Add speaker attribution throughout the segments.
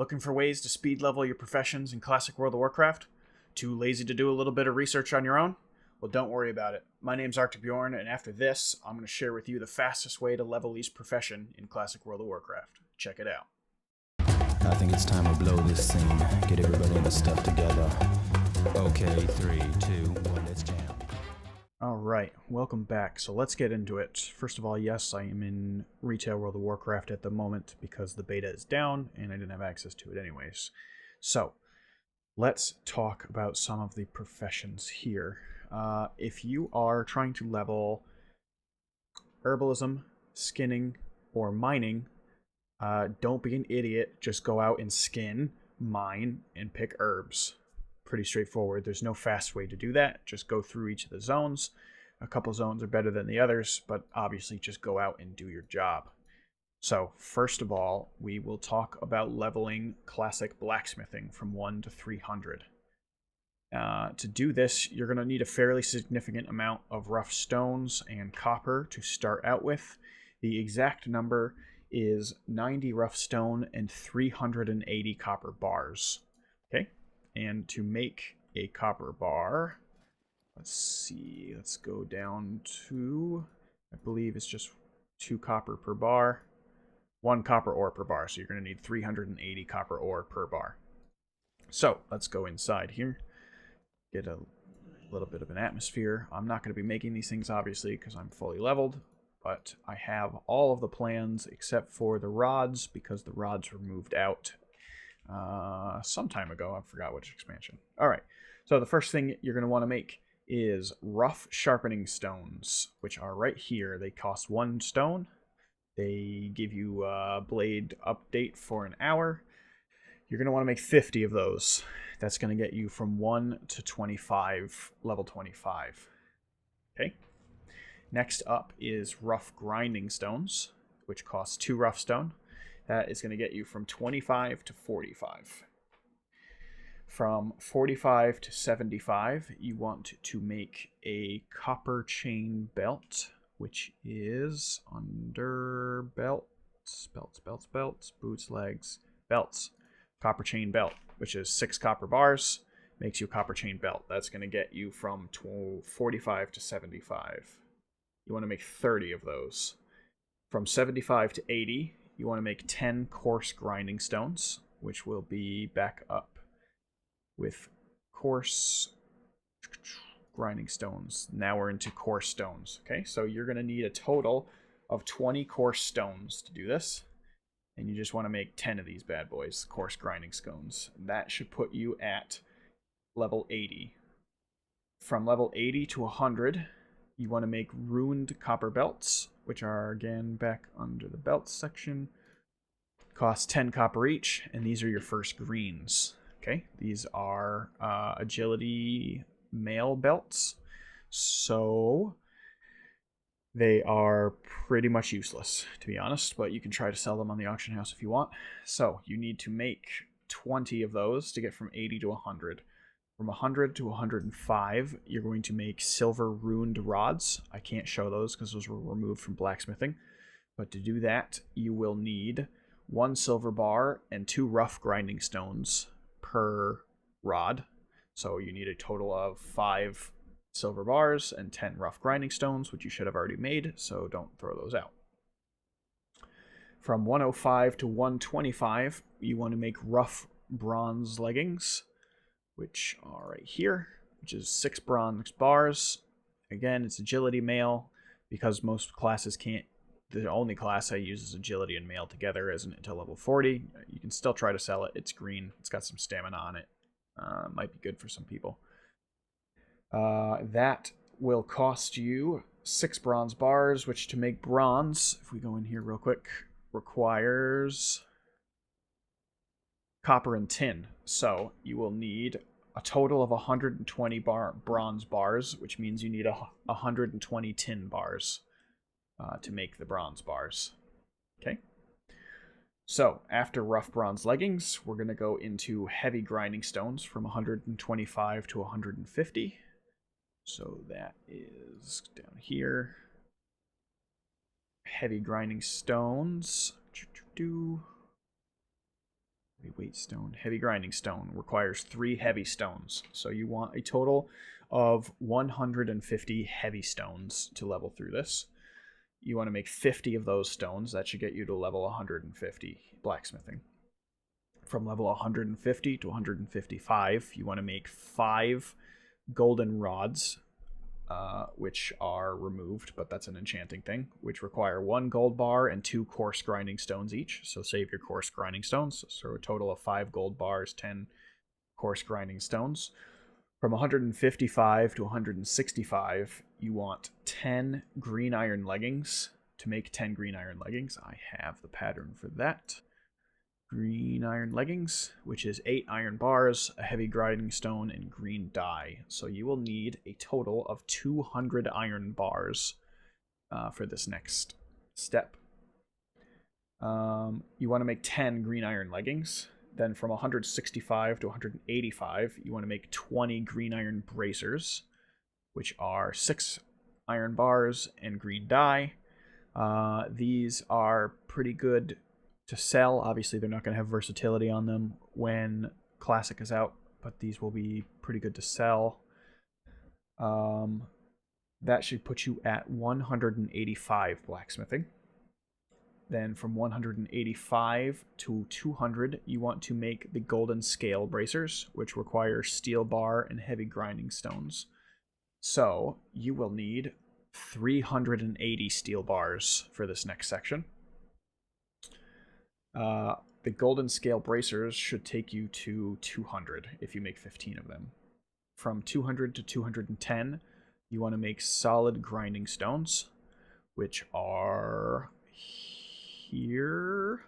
Speaker 1: Looking for ways to speed level your professions in classic World of Warcraft? Too lazy to do a little bit of research on your own? Well, don't worry about it. My name's Bjorn, and after this, I'm going to share with you the fastest way to level each profession in classic World of Warcraft. Check it out.
Speaker 2: I think it's time to blow this scene. Get everybody in the stuff together. Okay, 3, 2, 1, let's jam.
Speaker 1: Alright, welcome back. So let's get into it. First of all, yes, I am in retail World of Warcraft at the moment because the beta is down and I didn't have access to it anyways. So, let's talk about some of the professions here. If you are trying to level herbalism, skinning, or mining, don't be an idiot. Just go out and skin, mine, and pick herbs. Pretty straightforward. There's no fast way to do that. Just go through each of the zones. A couple zones are better than the others, but obviously just go out and do your job. So, first of all, we will talk about leveling classic blacksmithing from 1 to 300. To do this, you're going to need a fairly significant amount of rough stones and copper to start out with. The exact number is 90 rough stone and 380 copper bars. Okay? And to make a copper bar, let's go down to, I believe it's just 2 copper per bar, 1 copper ore per bar. So you're going to need 380 copper ore per bar. So let's go inside here, get a little bit of an atmosphere. I'm not going to be making these things, obviously, because I'm fully leveled, but I have all of the plans except for the rods, because the rods were moved out some time ago. I forgot which expansion. Alright, so the first thing you're going to want to make is rough sharpening stones, which are right here. They cost 1 stone. They give you a blade update for an hour. You're going to want to make 50 of those. That's going to get you from 1 to 25, level 25. Okay. Next up is rough grinding stones, which costs 2 rough stone. That is going to get you from 25 to 45. From 45 to 75, you want to make a copper chain belt, which is under belts, boots, legs, belts. Copper chain belt, which is 6 copper bars, makes you a copper chain belt. That's going to get you from 45 to 75. You want to make 30 of those. From 75 to 80, you want to make 10 coarse grinding stones, which will be back up with coarse grinding stones. Now we're into coarse stones. Okay, so you're going to need a total of 20 coarse stones to do this. And you just want to make 10 of these bad boys, coarse grinding stones. That should put you at level 80. From level 80 to 100, you want to make ruined copper belts, which are, again, back under the belts section. Cost 10 copper each, and these are your first greens. Okay, these are agility mail belts, so they are pretty much useless, to be honest, but you can try to sell them on the auction house if you want. So you need to make 20 of those to get from 80 to 100. From 100 to 105, you're going to make silver ruined rods. I can't show those because those were removed from blacksmithing. But to do that, you will need 1 silver bar and 2 rough grinding stones per rod. So you need a total of 5 silver bars and 10 rough grinding stones, which you should have already made, so don't throw those out. From 105 to 125, you want to make rough bronze leggings, which are right here, which is 6 bronze bars. Again, it's agility mail, because most classes can't. The only class I use is agility and mail together isn't until level 40. You can still try to sell it. It's green. It's got some stamina on it. Might be good for some people. That will cost you 6 bronze bars, which to make bronze, if we go in here real quick, requires copper and tin. So you will need a total of 120 bronze bars, which means you need 120 tin bars to make the bronze bars. Okay. So after rough bronze leggings, we're going to go into heavy grinding stones from 125 to 150. So that is down here. Heavy grinding stones. Lightweight stone. Heavy grinding stone requires 3 heavy stones. So you want a total of 150 heavy stones to level through this. You want to make 50 of those stones. That should get you to level 150 blacksmithing. From level 150 to 155, you want to make 5 golden rods, which are removed, but that's an enchanting thing, which require 1 gold bar and 2 coarse grinding stones each. So save your coarse grinding stones. So a total of 5 gold bars, 10 coarse grinding stones. From 155 to 165, you want 10 green iron leggings. To make 10 green iron leggings, I have the pattern for that. Green iron leggings, which is 8 iron bars, a heavy grinding stone, and green dye. So you will need a total of 200 iron bars for this next step. You want to make 10 green iron leggings. Then from 165 to 185, you want to make 20 green iron bracers, which are 6 iron bars and green dye. These are pretty good to sell. Obviously, they're not going to have versatility on them when Classic is out, but these will be pretty good to sell. That should put you at 185 blacksmithing. Then from 185 to 200, you want to make the golden scale bracers, which require steel bar and heavy grinding stones. So you will need 380 steel bars for this next section. The golden scale bracers should take you to 200 if you make 15 of them. From 200 to 210, you want to make solid grinding stones, which are here,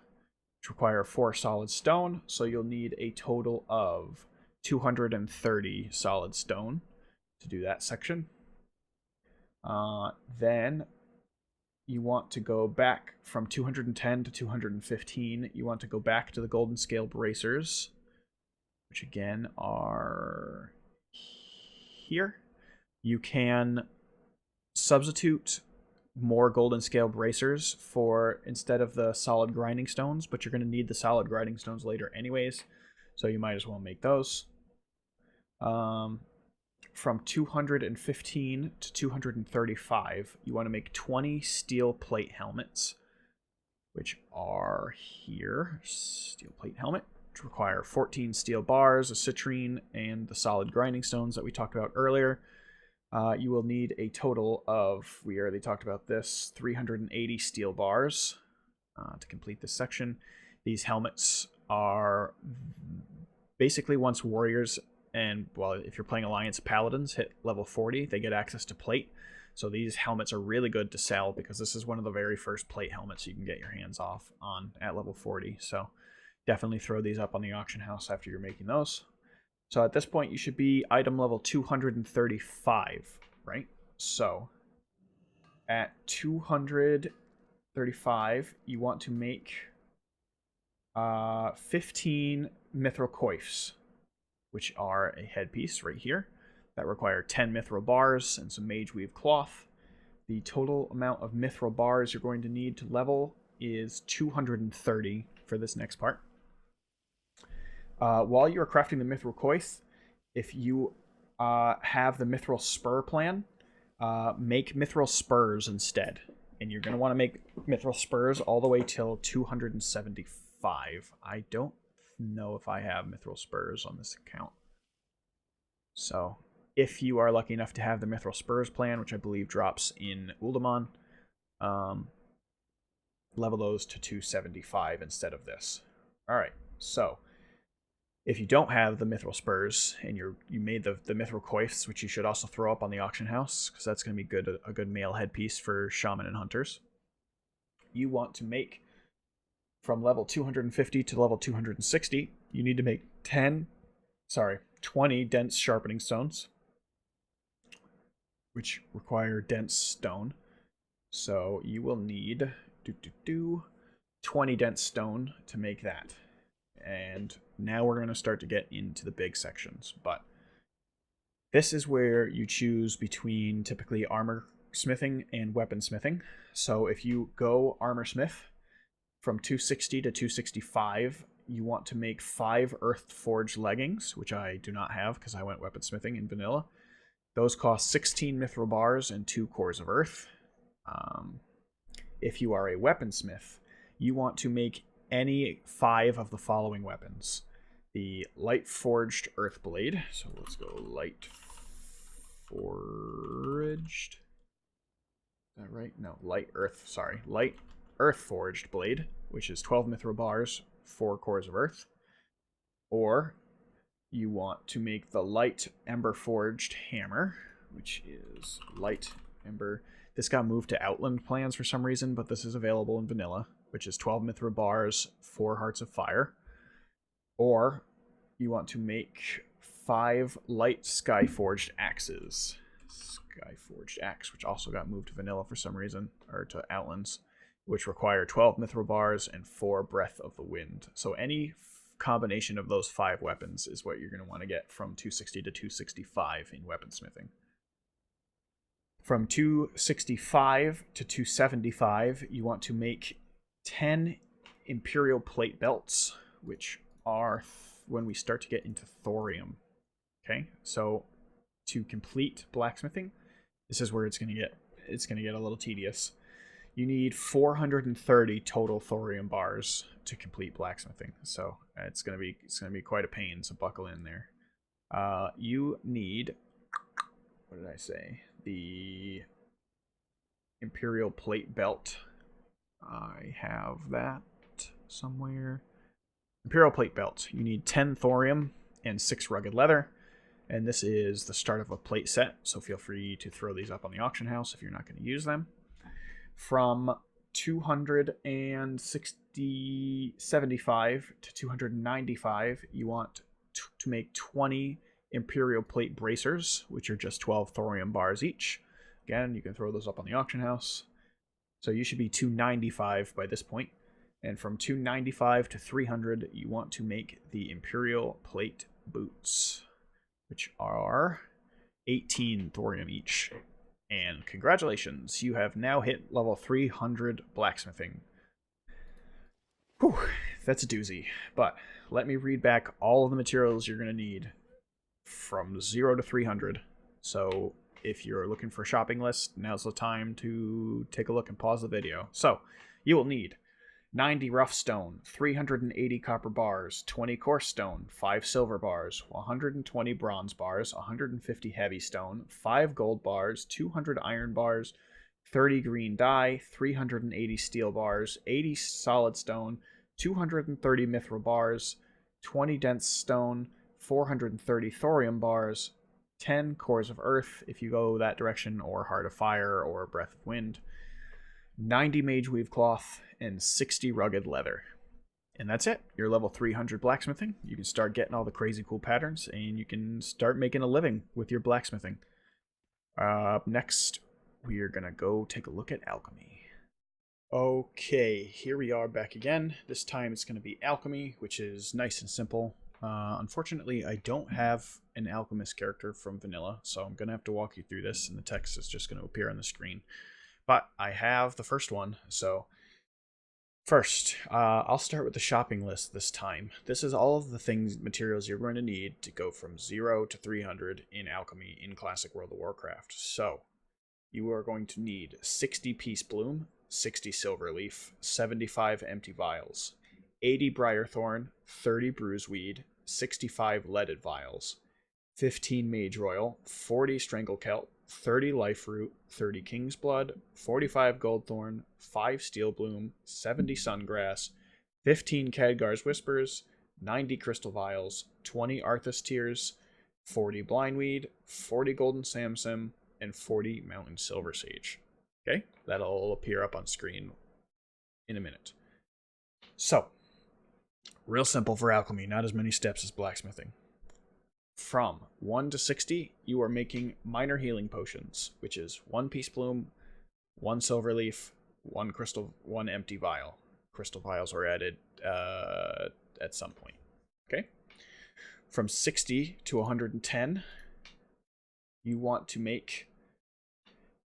Speaker 1: which require 4 solid stone. So you'll need a total of 230 solid stone to do that section. Then you want to go back from 210 to 215. You want to go back to the golden scale bracers, which again are here. You can substitute more golden scale bracers for instead of the solid grinding stones, but you're going to need the solid grinding stones later anyways, so you might as well make those. From 215 to 235, you want to make 20 steel plate helmets, which are here. Steel plate helmet, which require 14 steel bars, a citrine, and the solid grinding stones that we talked about earlier. You will need a total of, we already talked about this, 380 steel bars to complete this section. These helmets are basically once warriors and, well, if you're playing Alliance Paladins hit level 40, they get access to plate. So these helmets are really good to sell because this is one of the very first plate helmets you can get your hands off on at level 40. So definitely throw these up on the auction house after you're making those. So at this point, you should be item level 235, right? So at 235, you want to make 15 mithril coifs, which are a headpiece right here that require 10 mithril bars and some mage weave cloth. The total amount of mithril bars you're going to need to level is 230 for this next part. While you're crafting the mithril coif, if you have the mithril spur plan, make mithril spurs instead. And you're going to want to make mithril spurs all the way till 275. I don't know if I have mithril spurs on this account. So if you are lucky enough to have the mithril spurs plan, which I believe drops in Uldaman, level those to 275 instead of this. All right, so if you don't have the mithril spurs and you made the mithril coifs, which you should also throw up on the auction house because that's going to be a good male headpiece for shaman and hunters, you want to make from level 250 to level 260, you need to make 20 dense sharpening stones, which require dense stone. So you will need 20 dense stone to make that. And now we're going to start to get into the big sections. But this is where you choose between typically armor smithing and weapon smithing. So if you go armor smith, from 260 to 265, you want to make 5 Earth Forged leggings, which I do not have because I went weaponsmithing in vanilla. Those cost 16 mithril bars and 2 cores of earth. If you are a weaponsmith, you want to make any 5 of the following weapons. The Light Forged Earth Blade. So let's go Light Forged. Is that right? No, Light Earth Forged Blade, which is 12 mithril bars, 4 cores of earth. Or you want to make the Light Ember Forged Hammer, which is Light Ember. This got moved to Outland plans for some reason, but this is available in vanilla, which is 12 mithril bars, 4 hearts of fire. Or you want to make 5 Light Skyforged Axes. Skyforged Axe, which also got moved to vanilla for some reason, or to Outlands, which require 12 mithril bars and 4 Breath of the Wind. So any combination of those 5 weapons is what you're going to want to get from 260 to 265 in weaponsmithing. From 265 to 275, you want to make 10 Imperial Plate Belts, which are when we start to get into thorium. Okay, so to complete blacksmithing, this is where it's going to get a little tedious. You need 430 total thorium bars to complete blacksmithing, so it's going to be quite a pain. So buckle in there. You need, what did I say? The Imperial Plate Belt. I have that somewhere. Imperial Plate Belt. You need 10 thorium and 6 rugged leather. And this is the start of a plate set, so feel free to throw these up on the auction house if you're not going to use them. From 275 to 295, you want to make 20 Imperial Plate Bracers, which are just 12 thorium bars each. Again, you can throw those up on the auction house. So you should be 295 by this point. And from 295 to 300, you want to make the Imperial Plate Boots, which are 18 thorium each. And congratulations, you have now hit level 300 blacksmithing. Whew, that's a doozy. But let me read back all of the materials you're going to need from 0 to 300. So if you're looking for a shopping list, now's the time to take a look and pause the video. So you will need 90 rough stone, 380 copper bars, 20 coarse stone, 5 silver bars, 120 bronze bars, 150 heavy stone, 5 gold bars, 200 iron bars, 30 green dye, 380 steel bars, 80 solid stone, 230 mithril bars, 20 dense stone, 430 thorium bars, 10 cores of earth if you go that direction, or heart of fire, or breath of wind, 90 mage weave cloth, and 60 rugged leather. And that's it. You're level 300 blacksmithing. You can start getting all the crazy cool patterns, and you can start making a living with your blacksmithing. Next, we are going to go take a look at alchemy. Okay, here we are back again. This time it's going to be alchemy, which is nice and simple. Unfortunately, I don't have an alchemist character from vanilla, so I'm going to have to walk you through this, and the text is just going to appear on the screen. But I have the first one, so first, I'll start with the shopping list this time. This is all of the materials you're going to need to go from 0 to 300 in alchemy in Classic World of Warcraft. So, you are going to need 60 Peace Bloom, 60 Silver Leaf, 75 Empty Vials, 80 Briarthorn, 30 Bruiseweed, 65 Leaded Vials, 15 Mage Royal, 40 Strangle Kelp, 30 Life Root, 30 King's Blood, 45 Goldthorn, 5 Steel Bloom, 70 Sungrass, 15 Khadgar's Whispers, 90 Crystal Vials, 20 Arthas Tears, 40 Blindweed, 40 Golden Samsim, and 40 Mountain Silver Sage. Okay, that'll appear up on screen in a minute. So, real simple for alchemy, not as many steps as blacksmithing. From 1 to 60, you are making minor healing potions, which is 1 Peace Bloom, 1 Silver Leaf, 1 Crystal, 1 Empty Vial. Crystal Vials are added at some point. Okay? From 60 to 110, you want to make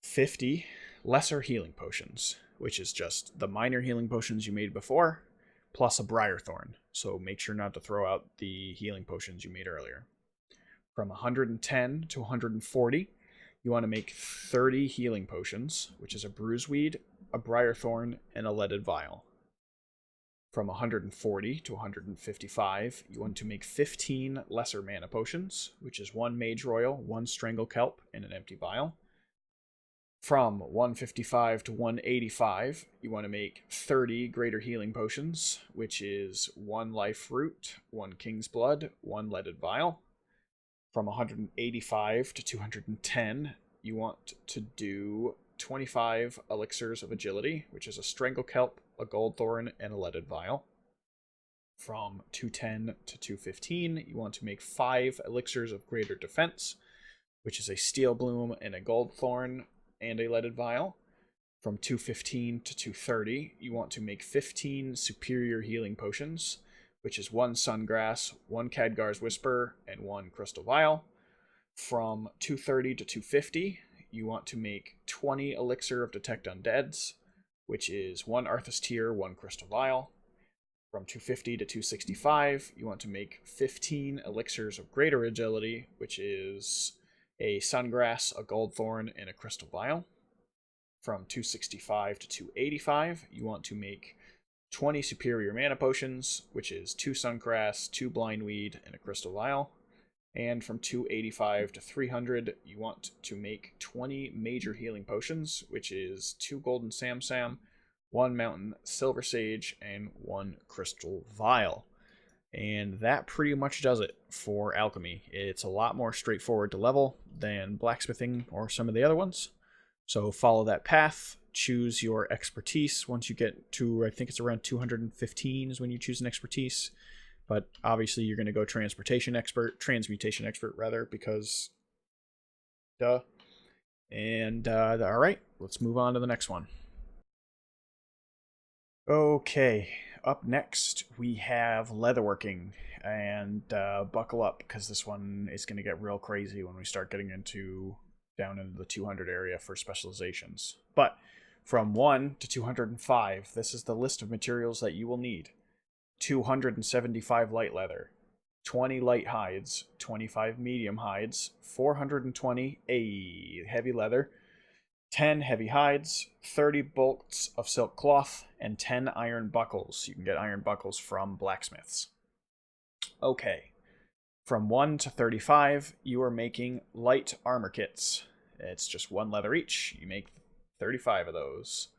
Speaker 1: 50 lesser healing potions, which is just the minor healing potions you made before, plus a Briarthorn. So make sure not to throw out the healing potions you made earlier. From 110 to 140, you want to make 30 healing potions, which is a Bruiseweed, a Briarthorn, and a Leaded Vial. From 140 to 155, you want to make 15 Lesser Mana Potions, which is 1 Mage Royal, 1 Strangle Kelp, and an Empty Vial. From 155 to 185, you want to make 30 Greater Healing Potions, which is 1 Life Root, 1 King's Blood, 1 Leaded Vial. From 185 to 210, you want to do 25 Elixirs of Agility, which is a Strangle Kelp, a Goldthorn, and a Leaded Vial. From 210 to 215, you want to make 5 Elixirs of Greater Defense, which is a Steel Bloom and a Goldthorn and a Leaded Vial. From 215 to 230, you want to make 15 Superior Healing Potions, which is 1 Sungrass, 1 Khadgar's Whisper, and 1 Crystal Vial. From 230 to 250, you want to make 20 Elixir of Detect Undeads, which is 1 Arthas Tear, 1 Crystal Vial. From 250 to 265, you want to make 15 Elixirs of Greater Agility, which is a Sungrass, a Goldthorn, and a Crystal Vial. From 265 to 285, you want to make 20 Superior Mana Potions, which is 2 Sungrass, 2 Blindweed, and a Crystal Vial. And from 285 to 300, you want to make 20 Major Healing Potions, which is 2 Golden Samsam, 1 Mountain Silver Sage, and 1 Crystal Vial. And that pretty much does it for Alchemy. It's a lot more straightforward to level than Blacksmithing or some of the other ones. So follow that path, choose your expertise. Once you get to, I think it's around 215 is when you choose an expertise. But obviously you're going to go transmutation expert, because duh. And all right, let's move on to the next one. Okay, up next we have Leatherworking, and buckle up because this one is going to get real crazy when we start getting down into the 200 area for specializations. But from 1 to 205, this is the list of materials that you will need. 275 light leather, 20 light hides, 25 medium hides, 420 heavy leather, 10 heavy hides, 30 bolts of silk cloth, and 10 iron buckles. You can get iron buckles from blacksmiths. Okay, from 1 to 35, you are making light armor kits. It's just 1 leather each. You make 35 of those.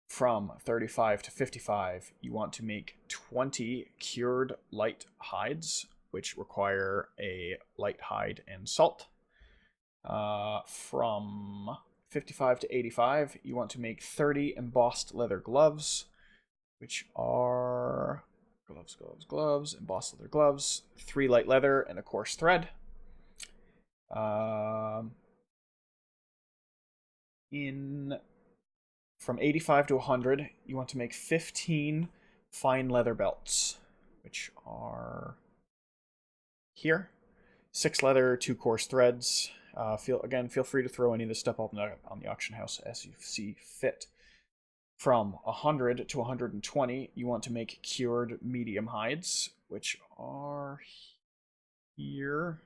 Speaker 1: From 35 to 55, you want to make 20 cured light hides, which require a light hide and salt. From 55 to 85, you want to make 30 embossed leather gloves, which are gloves, embossed leather gloves, 3 light leather, and a coarse thread. From 85 to 100, you want to make 15 fine leather belts, which are here. 6 leather, 2 coarse threads. Feel free to throw any of this stuff up on the auction house as you see fit. From 100 to 120, you want to make cured medium hides, which are here.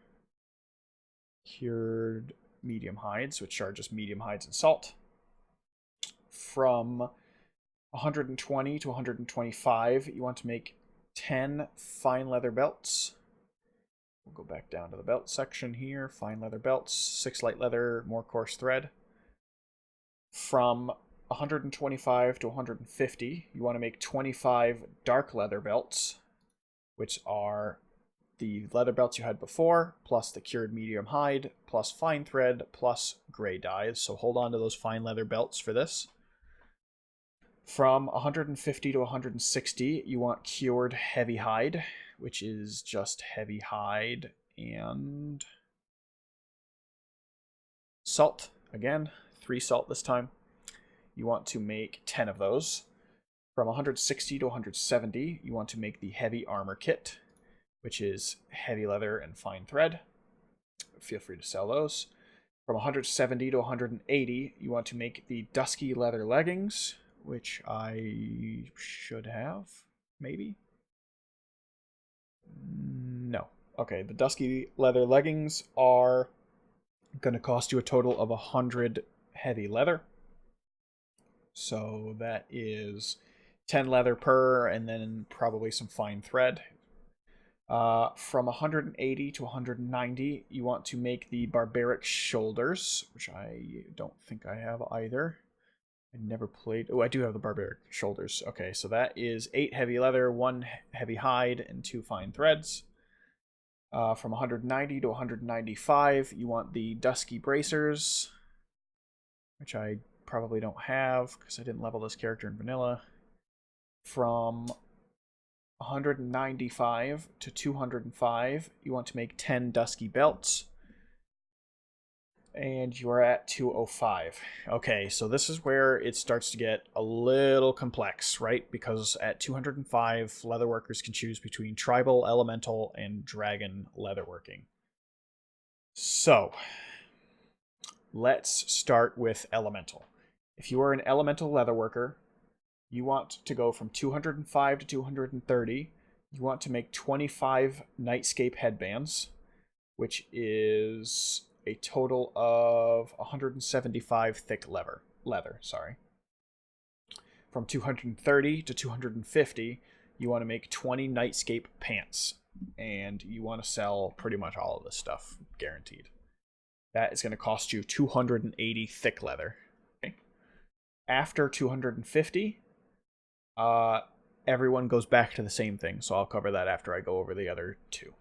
Speaker 1: Cured medium hides, which are just medium hides and salt. From 120 to 125, you want to make 10 fine leather belts. We'll go back down to the belt section here. Fine leather belts, 6 light leather, more coarse thread. From 125 to 150, you want to make 25 dark leather belts, which are the leather belts you had before, plus the cured medium hide, plus fine thread, plus gray dyes. So hold on to those fine leather belts for this. From 150 to 160, you want cured heavy hide, which is just heavy hide and salt. Again, 3 salt this time. You want to make 10 of those. From 160 to 170, you want to make the heavy armor kit, which is heavy leather and fine thread. Feel free to sell those. From 170 to 180, you want to make the dusky leather leggings, which I should have. Maybe? No. Okay, the dusky leather leggings are going to cost you a total of 100 heavy leather. So that is 10 leather per, and then probably some fine thread. From 180 to 190, you want to make the barbaric shoulders, which I don't think I have either. I never played. Oh, I do have the barbaric shoulders. Okay, so that is 8 heavy leather, 1 heavy hide, and 2 fine threads. From 190 to 195, you want the dusky bracers, which I probably don't have because I didn't level this character in vanilla. From 195 to 205, you want to make 10 dusky belts. And you are at 205. Okay, so this is where it starts to get a little complex, right? Because at 205, leatherworkers can choose between tribal, elemental, and dragon leatherworking. So, let's start with elemental. If you are an elemental leatherworker, you want to go from 205 to 230. You want to make 25 nightscape headbands, which is a total of 175 thick leather. From 230 to 250, you want to make 20 nightscape pants, and you want to sell pretty much all of this stuff, guaranteed. That is going to cost you 280 thick leather. Okay. After 250, everyone goes back to the same thing, so I'll cover that after I go over the other two.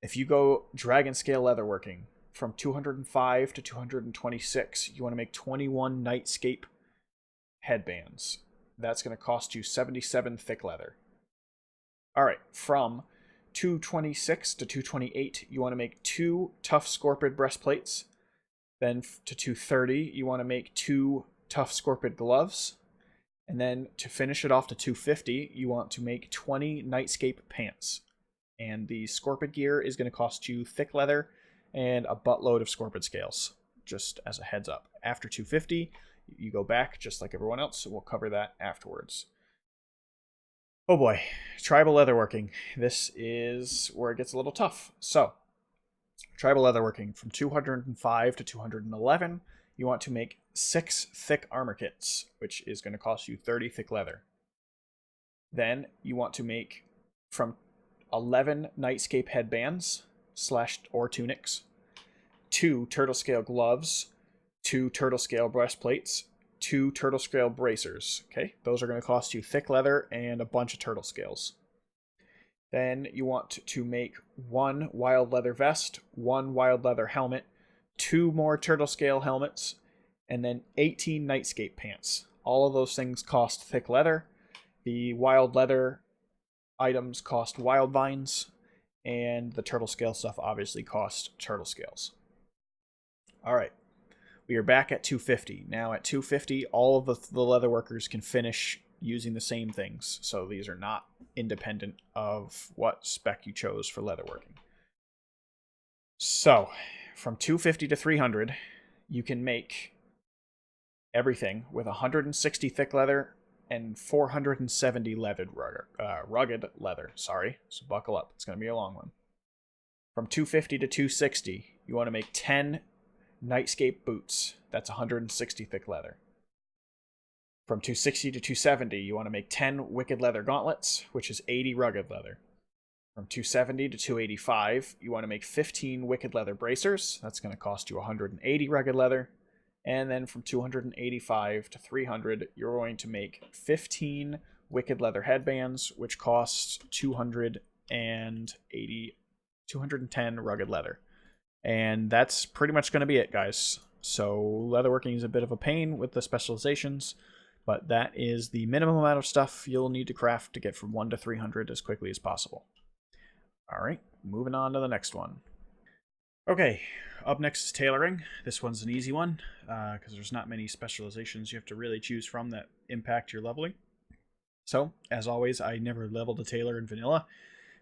Speaker 1: If you go dragon scale leatherworking, from 205 to 226, you want to make 21 nightscape headbands. That's going to cost you 77 thick leather. All right, from 226 to 228, you want to make 2 tough scorpid breastplates. Then to 230, you want to make 2 tough scorpid gloves. And then to finish it off to 250, you want to make 20 nightscape pants. And the scorpid gear is going to cost you thick leather and a buttload of scorpid scales, just as a heads up. After 250, you go back just like everyone else, so we'll cover that afterwards. Oh boy, tribal leatherworking. This is where it gets a little tough. So, tribal leatherworking, from 205 to 211, you want to make 6 thick armor kits, which is going to cost you 30 thick leather. Then you want to make from 11 nightscape headbands or tunics, 2 turtle scale gloves, 2 turtle scale breastplates, 2 turtle scale bracers. Okay, those are going to cost you thick leather and a bunch of turtle scales. Then you want to make 1 wild leather vest, 1 wild leather helmet, 2 more turtle scale helmets, and then 18 nightscape pants. All of those things cost thick leather. The wild leather items cost wild vines, and the turtle scale stuff obviously costs turtle scales. All right, we are back at 250. Now at 250, all of the leatherworkers can finish using the same things. So these are not independent of what spec you chose for leatherworking. So from 250 to 300, you can make everything with 160 thick leather and 470 rugged leather. Sorry, so buckle up. It's going to be a long one. From 250 to 260, you want to make 10 nightscape boots. That's 160 thick leather. From 260 to 270, you want to make 10 wicked leather gauntlets, which is 80 rugged leather. From 270 to 285, you want to make 15 wicked leather bracers. That's going to cost you 180 rugged leather. And then from 285 to 300, you're going to make 15 wicked leather headbands, which costs 210 rugged leather. And that's pretty much going to be it, guys. So leatherworking is a bit of a pain with the specializations, but that is the minimum amount of stuff you'll need to craft to get from 1 to 300 as quickly as possible. All right, moving on to the next one. Okay, up next is tailoring. This one's an easy one because there's not many specializations you have to really choose from that impact your leveling. So, as always, I never leveled a tailor in vanilla,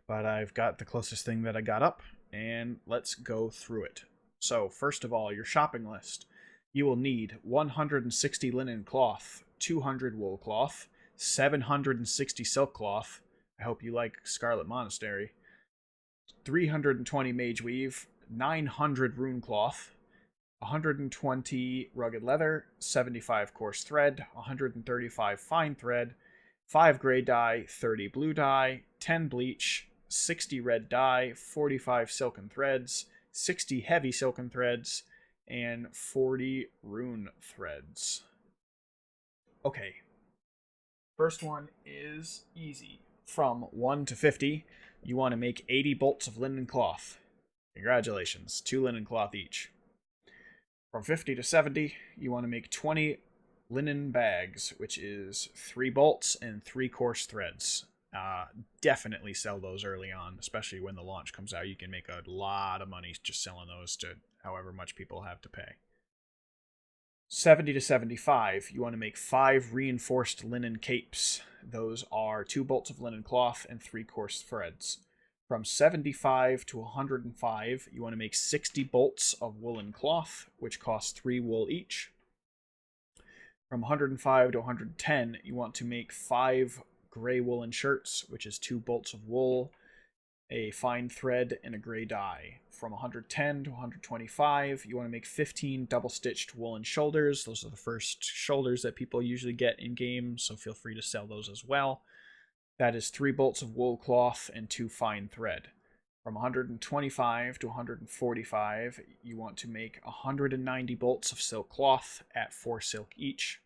Speaker 1: but I've got the closest thing that I got up, and let's go through it. So, first of all, your shopping list. You will need 160 linen cloth, 200 wool cloth, 760 silk cloth, I hope you like Scarlet Monastery. 320 Mage Weave, 900 Rune Cloth, 120 Rugged Leather, 75 Coarse Thread, 135 Fine Thread, 5 Gray Dye, 30 Blue Dye, 10 Bleach, 60 Red Dye, 45 Silken Threads, 60 Heavy Silken Threads, and 40 Rune Threads. Okay. First one is easy. From 1 to 50, you want to make 80 bolts of linen cloth. Congratulations, 2 linen cloth each. From 50 to 70, you want to make 20 linen bags, which is 3 bolts and 3 coarse threads. Definitely sell those early on, especially when the launch comes out. You can make a lot of money just selling those to however much people have to pay. 70 to 75, you want to make 5 reinforced linen capes. Those are 2 bolts of linen cloth and 3 coarse threads. From 75 to 105, you want to make 60 bolts of woolen cloth, which cost 3 wool each. From 105 to 110, you want to make 5 gray woolen shirts, which is 2 bolts of wool, a fine thread, and a gray dye. From 110 to 125, you want to make 15 double-stitched woolen shoulders. Those are the first shoulders that people usually get in-game, so feel free to sell those as well. That is 3 bolts of wool cloth and 2 fine thread. From 125 to 145, you want to make 190 bolts of silk cloth at 4 silk each.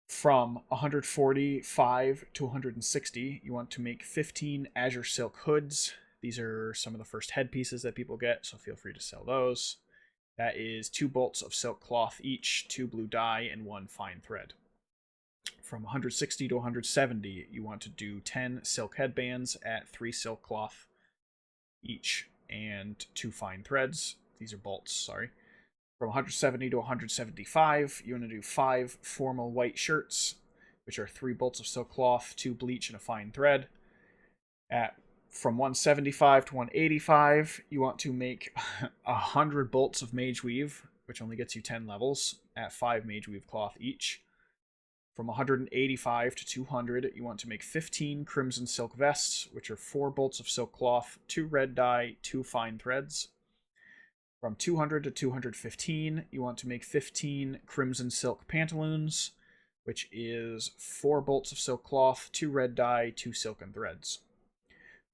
Speaker 1: From 145 to 160, you want to make 15 azure silk hoods. These are some of the first headpieces that people get, so feel free to sell those. That is 2 bolts of silk cloth each, 2 blue dye, and 1 fine thread. From 160 to 170, you want to do 10 silk headbands at 3 silk cloth each, and 2 fine threads. These are bolts, sorry. From 170 to 175, you want to do 5 formal white shirts, which are 3 bolts of silk cloth, 2 bleach, and a fine thread. From 175 to 185, you want to make 100 bolts of mage weave, which only gets you 10 levels, at 5 mage weave cloth each. From 185 to 200, you want to make 15 crimson silk vests, which are 4 bolts of silk cloth, 2 red dye, 2 fine threads. From 200 to 215, you want to make 15 crimson silk pantaloons, which is 4 bolts of silk cloth, 2 red dye, 2 silken threads.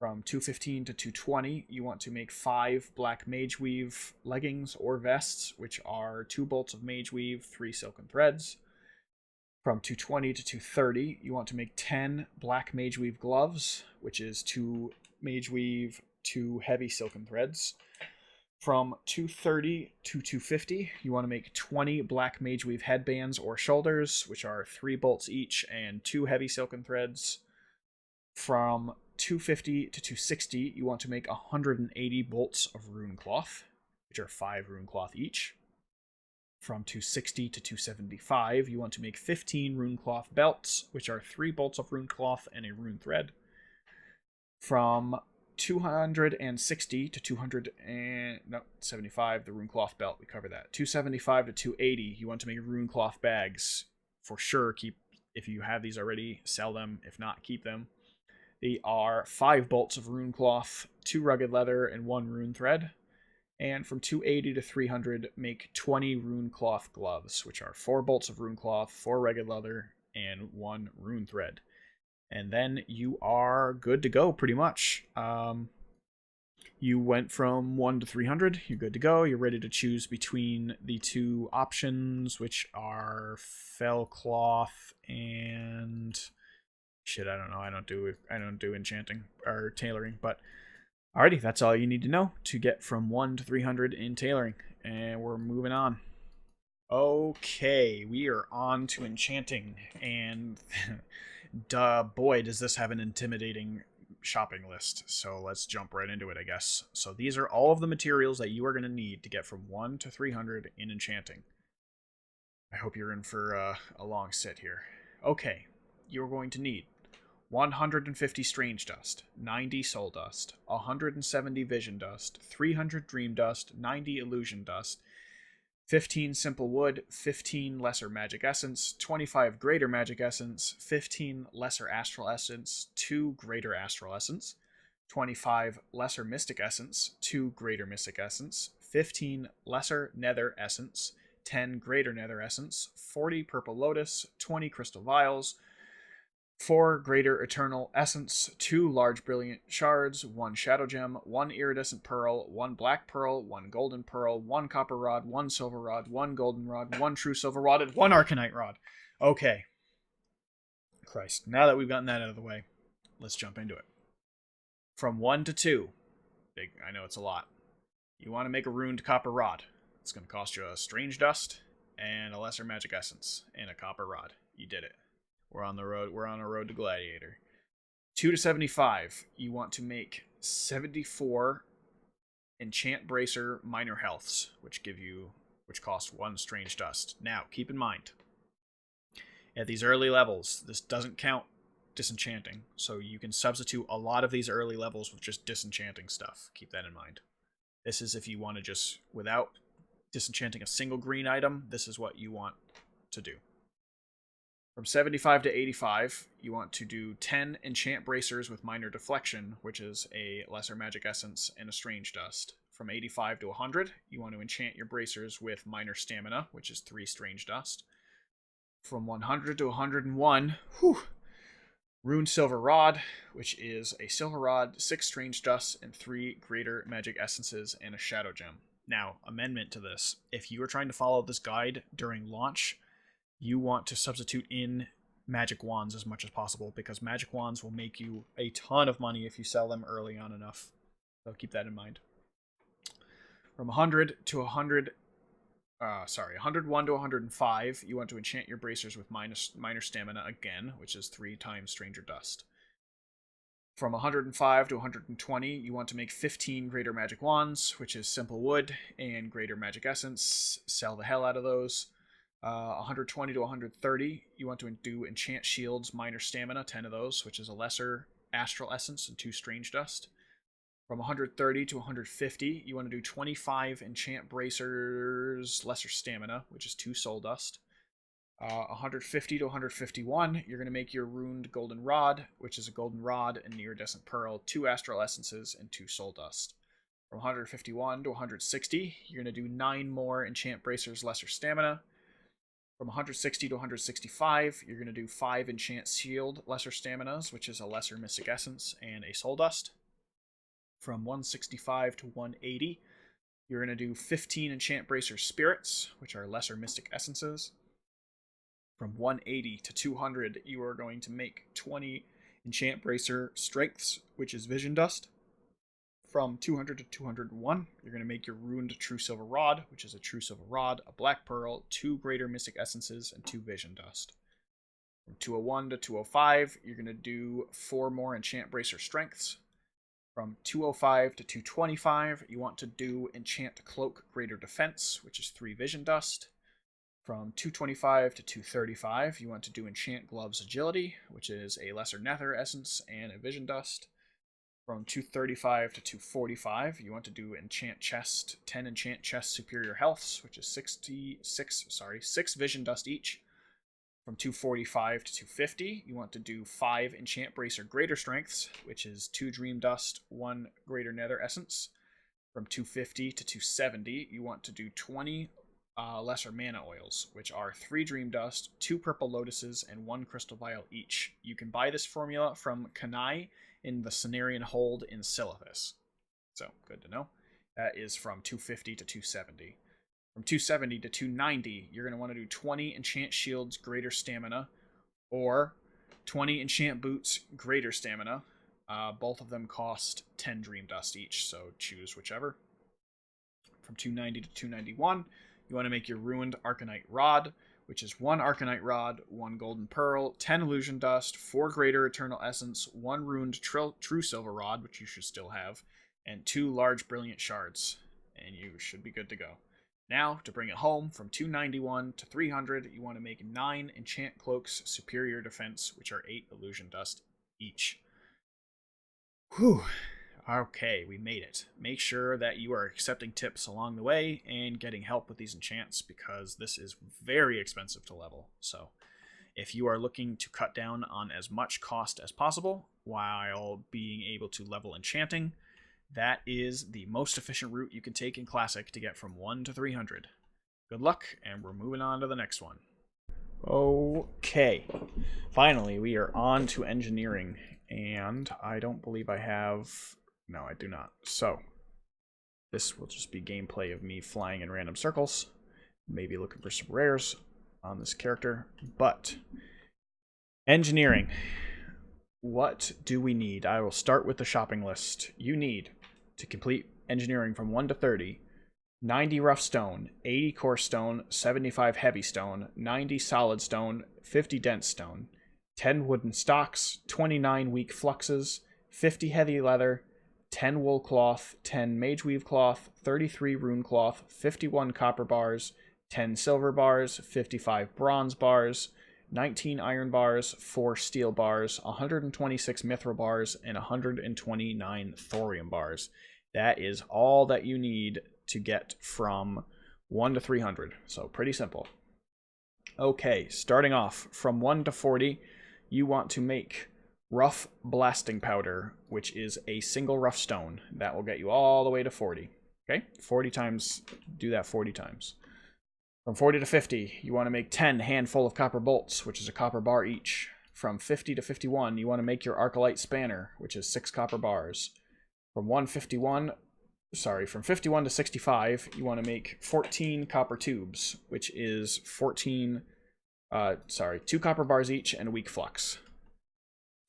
Speaker 1: From 215 to 220, you want to make 5 black mage weave leggings or vests, which are 2 bolts of mage weave, 3 silken threads. From 220 to 230, you want to make 10 black mage weave gloves, which is 2 mage weave, 2 heavy silken threads. From 230 to 250, you want to make 20 black mage weave headbands or shoulders, which are 3 bolts each and 2 heavy silken threads. From 250 to 260, you want to make 180 bolts of rune cloth, which are 5 rune cloth each. From 260 to 275, you want to make 15 rune cloth belts, which are 3 bolts of rune cloth and a rune thread. From 260 to 275, the rune cloth belt, we cover that. 275 to 280, you want to make rune cloth bags. For sure, if you have these already, sell them. If not, keep them. They are 5 bolts of rune cloth, 2 rugged leather, and 1 rune thread. And from 280 to 300, make 20 rune cloth gloves, which are 4 bolts of rune cloth, 4 rugged leather, and 1 rune thread. And then you are good to go, pretty much. You went from 1 to 300, you're good to go. You're ready to choose between the 2 options, which are fell cloth and... Shit, I don't know. I don't do enchanting or tailoring, but... Alrighty, that's all you need to know to get from 1 to 300 in tailoring. And we're moving on. Okay, we are on to enchanting. And boy, does this have an intimidating shopping list. So let's jump right into it, I guess. So these are all of the materials that you are going to need to get from 1 to 300 in enchanting. I hope you're in for a long sit here. Okay, you're going to need 150 strange dust, 90 soul dust, 170 vision dust, 300 dream dust, 90 illusion dust, 15 simple wood, 15 lesser magic essence, 25 greater magic essence, 15 lesser astral essence, 2 greater astral essence, 25 lesser mystic essence, 2 greater mystic essence, 15 lesser nether essence, 10 greater nether essence, 40 purple lotus, 20 crystal vials, 4 greater eternal essence, 2 large brilliant shards, 1 shadow gem, 1 iridescent pearl, 1 black pearl, 1 golden pearl, 1 copper rod, 1 silver rod, 1 golden rod, 1 true silver rod, and 1 arcanite rod. Okay. Christ. Now that we've gotten that out of the way, let's jump into it. From 1 to 2. Big, I know it's a lot. You want to make a runed copper rod. It's going to cost you a strange dust and a lesser magic essence and a copper rod. You did it. We're on a road to Gladiator. 2 to 75. You want to make 74 enchant bracer minor healths, which cost 1 strange dust. Now, keep in mind, at these early levels, this doesn't count disenchanting, so you can substitute a lot of these early levels with just disenchanting stuff. Keep that in mind. This is if you want to just, without disenchanting a single green item, this is what you want to do. From 75 to 85, you want to do 10 enchant bracers with minor deflection, which is a lesser magic essence and a strange dust. From 85 to 100, you want to enchant your bracers with minor stamina, which is 3 strange dust. From 100 to 101, Rune Silver Rod, which is a silver rod, 6 strange dusts, and 3 greater magic essences and a shadow gem. Now, amendment to this. If you are trying to follow this guide during launch, you want to substitute in magic wands as much as possible, because magic wands will make you a ton of money if you sell them early on enough. So keep that in mind. From 100 to 101 to 105, you want to enchant your bracers with minor stamina again, which is 3 times Stranger Dust. From 105 to 120, you want to make 15 greater magic wands, which is simple wood and greater magic essence. Sell the hell out of those. 120 to 130, you want to do enchant shields, minor stamina, 10 of those, which is a lesser astral essence and 2 strange dust. From 130 to 150, you want to do 25 enchant bracers, lesser stamina, which is 2 soul dust. 150 to 151, you're going to make your runed golden rod, which is a golden rod and iridescent pearl, 2 astral essences, and 2 soul dust. From 151 to 160, you're going to do 9 more enchant bracers, lesser stamina. From 160 to 165, you're going to do 5 enchant shield, lesser staminas, which is a lesser mystic essence and a soul dust. From 165 to 180, you're going to do 15 enchant bracer spirits, which are lesser mystic essences. From 180 to 200, you are going to make 20 enchant bracer strengths, which is vision dust. From 200 to 201, you're going to make your ruined true silver rod, which is a true silver rod, a black pearl, 2 greater mystic essences, and 2 vision dust. From 201 to 205, you're going to do 4 more enchant bracer strengths. From 205 to 225, you want to do enchant cloak greater defense, which is 3 vision dust. From 225 to 235, you want to do enchant gloves agility, which is a lesser nether essence and a vision dust. From 235 to 245, you want to do enchant chest, 10 enchant chest superior healths, which is 6 vision dust each. From 245 to 250, you want to do 5 enchant bracer greater strengths, which is 2 dream dust, 1 greater nether essence. From 250 to 270, you want to do 20 lesser mana oils, which are 3 dream dust, 2 purple lotuses, and 1 crystal vial each. You can buy this formula from Kanai in the Cenarian Hold in Silithus. So, good to know. That is from 250 to 270. From 270 to 290, you're going to want to do 20 enchant shields, greater stamina, or 20 enchant boots, greater stamina. Both of them cost 10 dream dust each, so choose whichever. From 290 to 291, you want to make your ruined arcanite rod, which is 1 arcanite rod, 1 golden pearl, 10 illusion dust, 4 greater eternal essence, 1 ruined true silver rod, which you should still have, and 2 large brilliant shards, and you should be good to go. Now, to bring it home, from 291 to 300, you want to make 9 enchant cloaks superior defense, which are 8 illusion dust each. Whew. Okay, we made it. Make sure that you are accepting tips along the way and getting help with these enchants because this is very expensive to level. So if you are looking to cut down on as much cost as possible while being able to level enchanting, that is the most efficient route you can take in Classic to get from 1 to 300. Good luck, and we're moving on to the next one. Okay, finally we are on to engineering, and I don't believe I have... No, I do not. So, this will just be gameplay of me flying in random circles, maybe looking for some rares on this character, but engineering. What do we need? I will start with the shopping list. You need to complete engineering from 1 to 30, 90 rough stone, 80 coarse stone, 75 heavy stone, 90 solid stone, 50 dense stone, 10 wooden stocks, 29 weak fluxes, 50 heavy leather, 10 wool cloth, 10 mage weave cloth, 33 rune cloth, 51 copper bars, 10 silver bars, 55 bronze bars, 19 iron bars, 4 steel bars, 126 mithril bars, and 129 thorium bars. That is all that you need to get from 1 to 300. So pretty simple. Okay, starting off from 1 to 40, you want to make rough blasting powder, which is a single rough stone. That will get you all the way to 40. Okay, 40 times, do that 40 times. From 40 to 50, you want to make 10 handful of copper bolts, which is a copper bar each. From 50 to 51, you want to make your Arcalite spanner, which is 6 copper bars. From 51 to 65, you want to make 14 copper tubes, which is 2 copper bars each and a weak flux.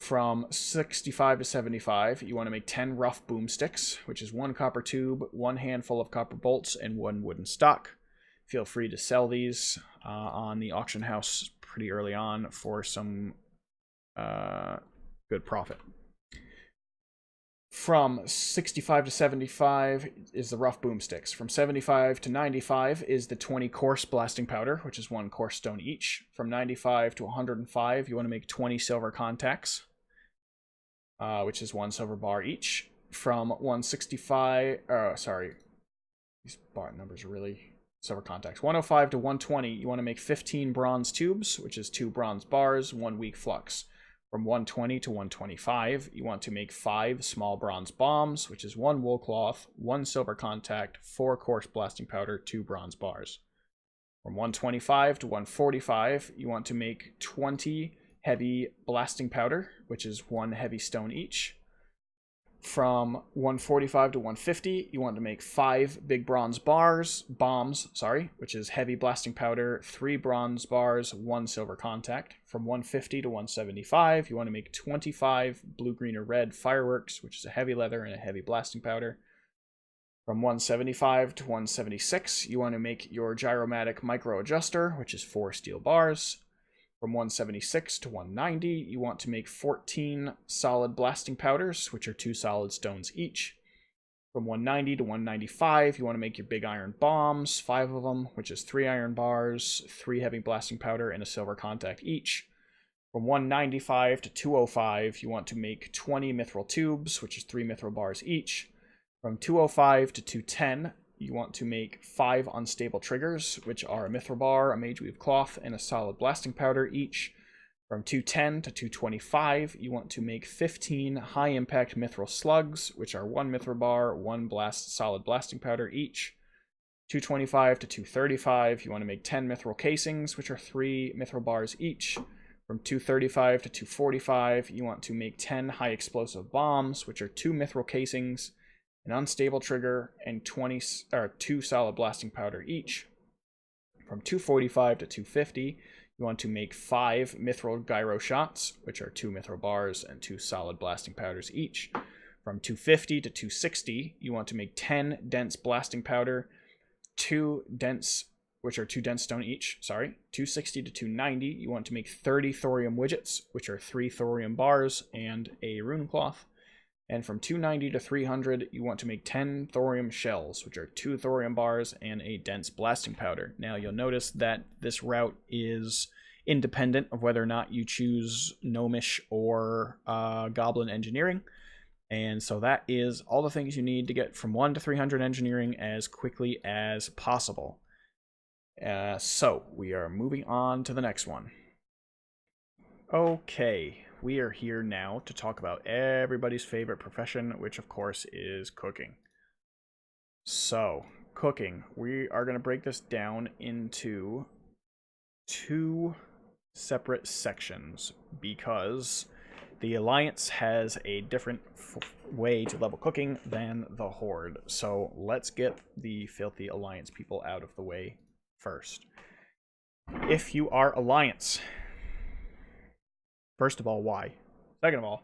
Speaker 1: From 65 to 75, you want to make 10 rough boomsticks, which is 1 copper tube, 1 handful of copper bolts, and 1 wooden stock. Feel free to sell these on the auction house pretty early on for some good profit. From 65 to 75 is the rough boomsticks. From 75 to 95 is the 20 coarse blasting powder, which is 1 coarse stone each. From 95 to 105, you want to make 20 silver contacts, which is 1 silver bar each. From 165, these bar numbers are really... silver contacts. 105 to 120, you want to make 15 bronze tubes, which is 2 bronze bars, 1 weak flux. From 120 to 125, you want to make 5 small bronze bombs, which is 1 wool cloth, 1 silver contact, 4 coarse blasting powder, 2 bronze bars. From 125 to 145, you want to make 20 heavy blasting powder, which is 1 heavy stone each. From 145 to 150, you want to make 5 big bronze bombs, which is heavy blasting powder, 3 bronze bars, 1 silver contact. From 150 to 175, you want to make 25 blue, green, or red fireworks, which is a heavy leather and a heavy blasting powder. From 175 to 176, you want to make your gyromatic micro adjuster, which is 4 steel bars. From 176 to 190, you want to make 14 solid blasting powders, which are 2 solid stones each. From 190 to 195, you want to make your big iron bombs, 5 of them, which is 3 iron bars, 3 heavy blasting powder, and a silver contact each. From 195 to 205, you want to make 20 mithril tubes, which is 3 mithril bars each. From 205 to 210, you want to make 5 unstable triggers, which are a mithril bar, a mage weave cloth, and a solid blasting powder each. From 210 to 225, you want to make 15 high impact mithril slugs, which are 1 mithril bar, 1 solid blasting powder each. 225 to 235, you want to make 10 mithril casings, which are 3 mithril bars each. From 235 to 245, you want to make 10 high explosive bombs, which are 2 mithril casings, an unstable trigger, and 2 solid blasting powder each. From 245 to 250, you want to make 5 mithril gyro shots, which are 2 mithril bars and 2 solid blasting powders each. From 250 to 260, you want to make 10 dense blasting powder, 2 dense, which are 2 dense stone each, 260 to 290, you want to make 30 thorium widgets, which are 3 thorium bars and a rune cloth. And from 290 to 300, you want to make 10 thorium shells, which are 2 thorium bars and a dense blasting powder. Now, you'll notice that this route is independent of whether or not you choose Gnomish or Goblin Engineering. And so that is all the things you need to get from 1 to 300 engineering as quickly as possible. So we are moving on to the next one. Okay, we are here now to talk about everybody's favorite profession, which of course is cooking. So, cooking. We are going to break this down into 2 separate sections because the Alliance has a different way to level cooking than the Horde. So let's get the filthy Alliance people out of the way first. If you are Alliance, first of all, why? Second of all,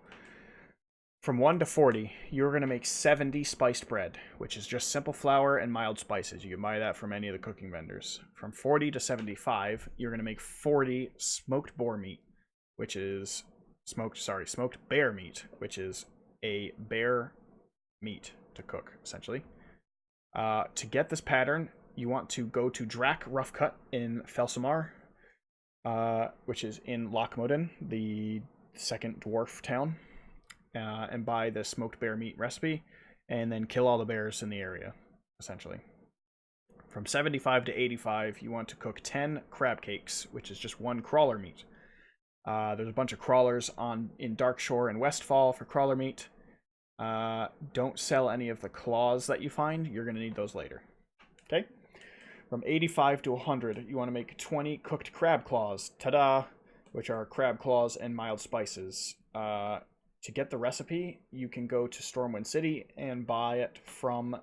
Speaker 1: from 1 to 40, you're going to make 70 spiced bread, which is just simple flour and mild spices. You can buy that from any of the cooking vendors. From 40 to 75, you're going to make 40 smoked boar meat, which is smoked bear meat, which is a bear meat to cook, essentially. To get this pattern, you want to go to Drak Rough Cut in Felsamar, which is in Lochmodden, the second dwarf town. And buy the smoked bear meat recipe, and then kill all the bears in the area, essentially. From 75 to 85, you want to cook 10 crab cakes, which is just 1 crawler meat. There's a bunch of crawlers in Darkshore and Westfall for crawler meat. Don't sell any of the claws that you find. You're going to need those later. Okay? From 85 to 100, you want to make 20 cooked crab claws. Ta-da! Which are crab claws and mild spices. To get the recipe, you can go to Stormwind City and buy it from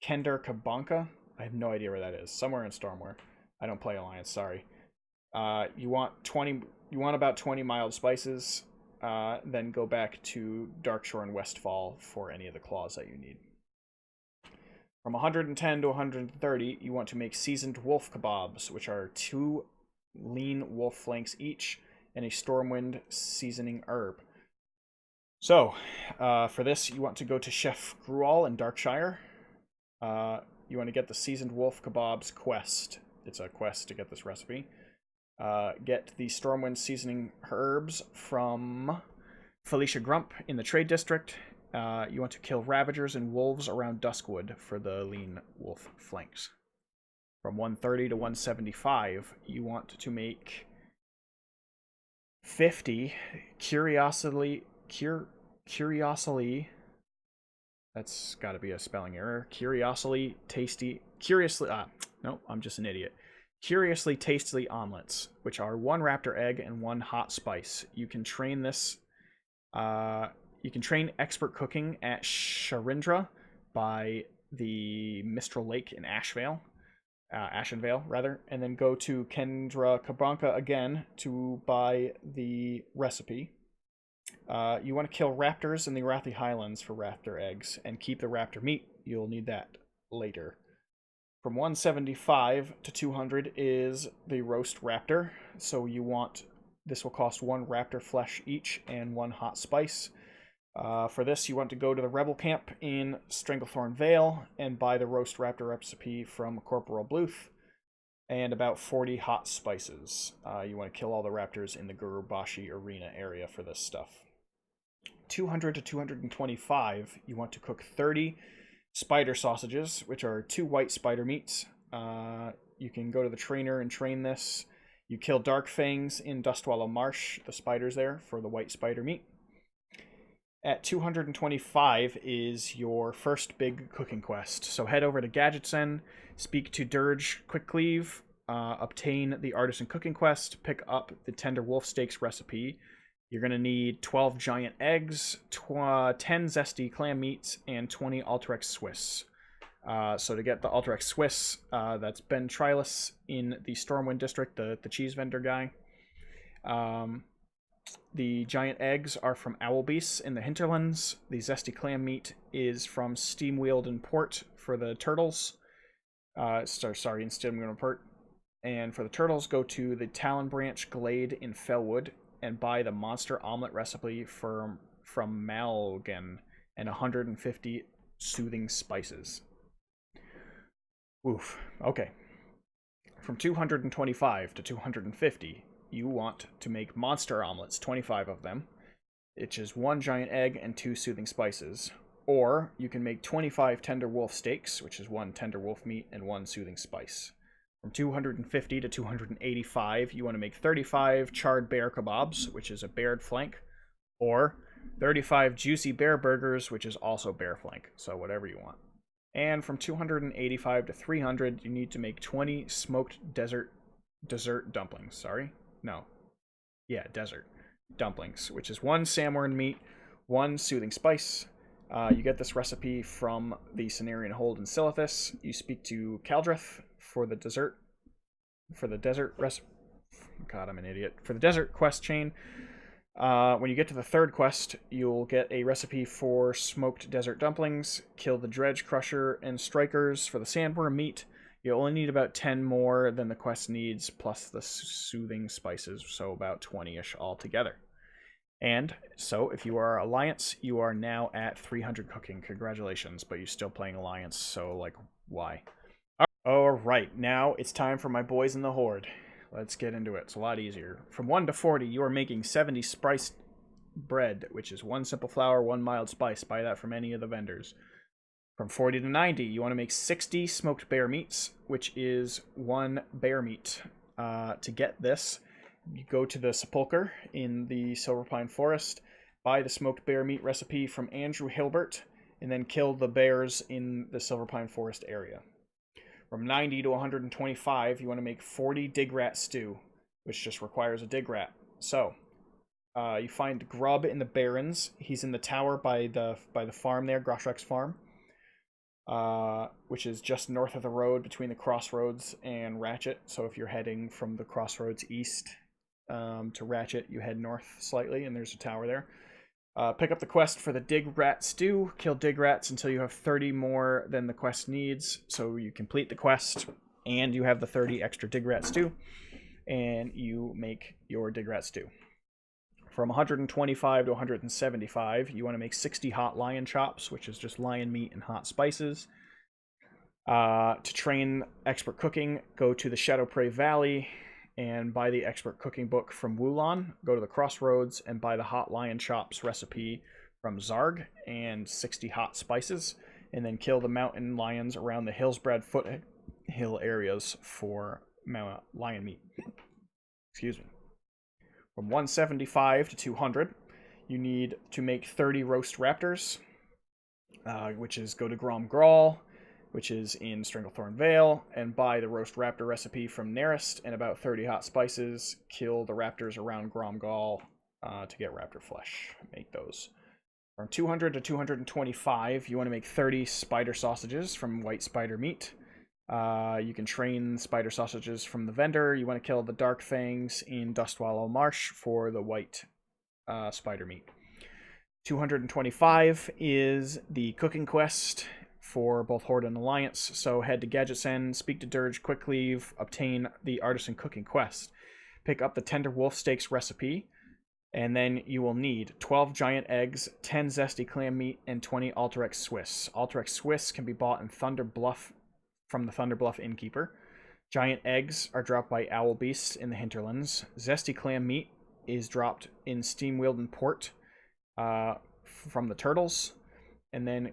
Speaker 1: Kender Kabanka. I have no idea where that is. Somewhere in Stormware. I don't play Alliance, sorry. You want about 20 mild spices, then go back to Darkshore and Westfall for any of the claws that you need. From 110 to 130, you want to make seasoned wolf kebabs, which are 2 lean wolf flanks each and a Stormwind seasoning herb. So, for this, you want to go to Chef Grual in Darkshire. You want to get the Seasoned Wolf Kebabs quest. It's a quest to get this recipe. Get the Stormwind seasoning herbs from Felicia Grump in the Trade District. You want to kill Ravagers and Wolves around Duskwood for the lean wolf flanks. From 130 to 175, you want to make 50 curiously, that's got to be a spelling error. Curiously, no, I'm just an idiot. Curiously tastily omelets, which are 1 raptor egg and 1 hot spice. You can train this. You can train expert cooking at Sharindra by the Mistral Lake in Ashenvale, and then go to Kendra Kabanka again to buy the recipe. You want to kill raptors in the Arathi Highlands for raptor eggs, and keep the raptor meat. You'll need that later. From 175 to 200 is the roast raptor. So this will cost 1 raptor flesh each and 1 hot spice. For this, you want to go to the rebel camp in Stranglethorn Vale and buy the roast raptor recipe from Corporal Bluth, and about 40 hot spices. You want to kill all the raptors in the Gurubashi arena area for this stuff. 200 to 225, you want to cook 30 spider sausages, which are 2 white spider meats. You can go to the trainer and train this. You kill Dark Fangs in Dustwallow Marsh, the spiders there, for the white spider meat. At 225 is your first big cooking quest. So head over to Gadgetsen, speak to Dirge Quickcleave, obtain the Artisan Cooking Quest, pick up the Tender Wolf Steaks recipe. You're going to need 12 giant eggs, 10 zesty clam meats, and 20 Alterex Swiss. So to get the Alterex Swiss, that's Ben Trilus in the Stormwind District, the cheese vendor guy. The giant eggs are from Owlbeasts in the Hinterlands. The zesty clam meat is from Steamwheeled and Port for the turtles. In Steamwheeled and Port. And for the turtles, go to the Talon Branch Glade in Fellwood and buy the monster omelet recipe from Malgan and 150 soothing spices. Oof. Okay. From 225 to 250, you want to make monster omelets, 25 of them. which is 1 giant egg and 2 soothing spices. Or you can make 25 tender wolf steaks, which is 1 tender wolf meat and 1 soothing spice. From 250 to 285, you want to make 35 charred bear kebabs, which is a bared flank, or 35 juicy bear burgers, which is also bear flank, so whatever you want. And from 285 to 300, you need to make 20 smoked dessert dumplings, desert dumplings, which is 1 salmon meat, 1 soothing spice. You get this recipe from the Cenarian Hold in Silithus. You speak to Caldrith for the desert recipe. God, I'm an idiot. For the desert quest chain. When you get to the 3rd quest, you'll get a recipe for smoked desert dumplings. Kill the dredge crusher and strikers for the sandworm meat. You only need about 10 more than the quest needs, plus the soothing spices, so about 20-ish altogether. And so, if you are Alliance, you are now at 300 cooking. Congratulations, but you're still playing Alliance, so, like, why? Alright, now it's time for my boys in the Horde. Let's get into it. It's a lot easier. From 1 to 40, you are making 70 spiced bread, which is 1 simple flour, 1 mild spice. Buy that from any of the vendors. From 40 to 90, you want to make 60 smoked bear meats, which is 1 bear meat. To get this, you go to the sepulcher in the Silverpine Forest, buy the smoked bear meat recipe from Andrew Hilbert, and then kill the bears in the Silverpine Forest area. From 90 to 125, you want to make 40 dig rat stew, which just requires a dig rat. So, you find Grub in the Barrens. He's in the tower by the farm there, Groshrek's farm, which is just north of the road between the Crossroads and Ratchet. So if you're heading from the Crossroads east to Ratchet, you head north slightly, and there's a tower there. Pick up the quest for the dig rat stew. Kill dig rats until you have 30 more than the quest needs. So you complete the quest, and you have the 30 extra dig rat stew, and you make your dig rat stew. From 125 to 175, you want to make 60 hot lion chops, which is just lion meat and hot spices. To train expert cooking, go to the Shadowprey Valley and buy the expert cooking book from Wulon. Go to the Crossroads and buy the hot lion chops recipe from Zarg and 60 hot spices. And then kill the mountain lions around the Hillsbrad foothill areas for lion meat. Excuse me. From 175 to 200, you need to make 30 roast raptors, which is go to Grom Grawl, which is in Stranglethorn Vale, and buy the roast raptor recipe from Nerist and about 30 hot spices. Kill the raptors around Grom Grawl to get raptor flesh. Make those. From 200 to 225, you want to make 30 spider sausages from white spider meat. You can train spider sausages from the vendor. You want to kill the dark fangs in Dustwallow Marsh for the white spider meat. 225 is the cooking quest for both Horde and Alliance. So head to Gadget's End, speak to Dirge, quick leave, obtain the Artisan Cooking quest. Pick up the Tender Wolf Steaks recipe, and then you will need 12 giant eggs, 10 zesty clam meat, and 20 Alterex Swiss. Alterex Swiss can be bought in Thunder Bluff from the Thunder Bluff Innkeeper. Giant eggs are dropped by Owl Beasts in the Hinterlands. Zesty clam meat is dropped in Steam Wielden Port from the Turtles. And then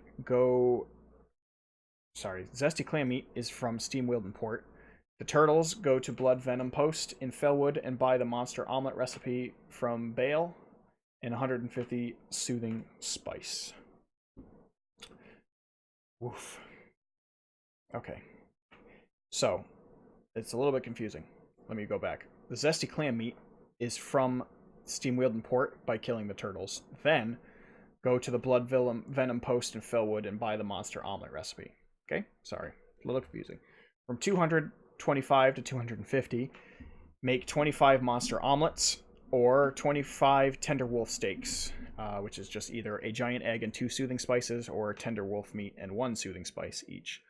Speaker 1: Zesty clam meat is from Steam Wielden Port. The Turtles go to Blood Venom Post in Fellwood and buy the Monster Omelet recipe from Bale and 150 Soothing Spice. Woof. Okay. So, it's a little bit confusing. Let me go back. The Zesty clam meat is from Steam Wielden Port by killing the Turtles. Then, go to the Blood Venom Post in Fellwood and buy the Monster Omelet recipe. Okay? Sorry. A little confusing. From 225 to 250, make 25 Monster Omelets or 25 Tender Wolf Steaks, which is just either a giant egg and 2 soothing spices or tender wolf meat and 1 soothing spice each.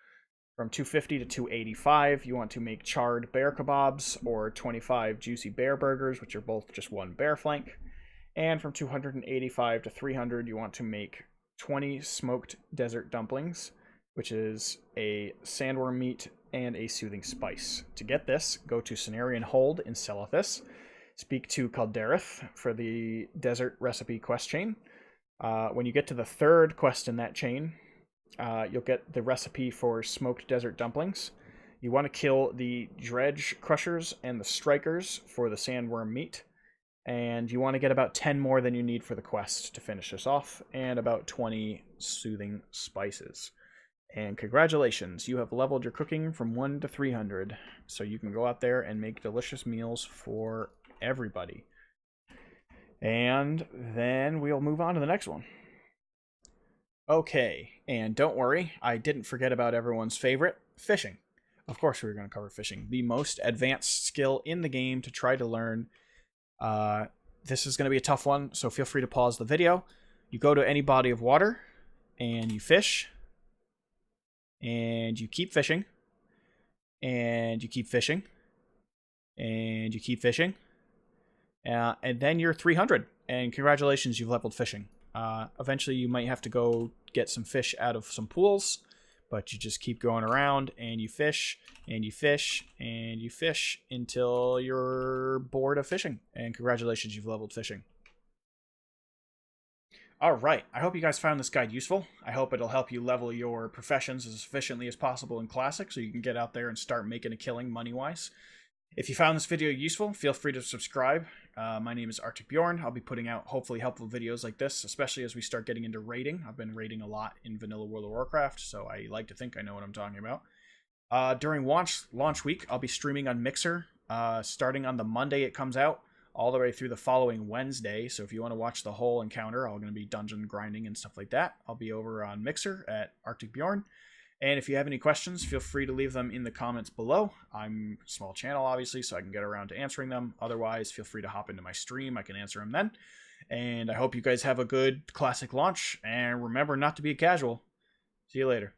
Speaker 1: From 250 to 285, you want to make charred bear kebabs or 25 juicy bear burgers, which are both just 1 bear flank. And from 285 to 300, you want to make 20 smoked desert dumplings, which is a sandworm meat and a soothing spice. To get this, go to Cenarian Hold in Silithus. speak to Calderith for the desert recipe quest chain. When you get to the third quest in that chain, you'll get the recipe for smoked desert dumplings. You want to kill the dredge crushers and the strikers for the sandworm meat. And you want to get about 10 more than you need for the quest to finish this off, and about 20 soothing spices. And congratulations, you have leveled your cooking from 1 to 300, so you can go out there and make delicious meals for everybody. And then we'll move on to the next one. Okay, and don't worry, I didn't forget about everyone's favorite, fishing. Of course we were going to cover fishing, the most advanced skill in the game to try to learn. This is going to be a tough one, so feel free to pause the video. You go to any body of water, and you fish, and you keep fishing, and you keep fishing, and you keep fishing, and then you're 300, and congratulations, you've leveled fishing. Eventually you might have to go get some fish out of some pools, but you just keep going around, and you fish, and you fish, and you fish until you're bored of fishing. And congratulations, you've leveled fishing. Alright, I hope you guys found this guide useful. I hope it'll help you level your professions as efficiently as possible in Classic, so you can get out there and start making a killing money-wise. If you found this video useful, feel free to subscribe. My name is Arctic Bjorn. I'll be putting out hopefully helpful videos like this, especially as we start getting into raiding. I've been raiding a lot in vanilla World of Warcraft, so I like to think I know what I'm talking about. During launch week, I'll be streaming on Mixer, starting on the Monday it comes out, all the way through the following Wednesday. So if you want to watch the whole encounter, I'm going to be dungeon grinding and stuff like that. I'll be over on Mixer at Arctic Bjorn. And if you have any questions, feel free to leave them in the comments below. I'm a small channel, obviously, so I can get around to answering them. Otherwise, feel free to hop into my stream. I can answer them then. And I hope you guys have a good Classic launch. And remember not to be a casual. See you later.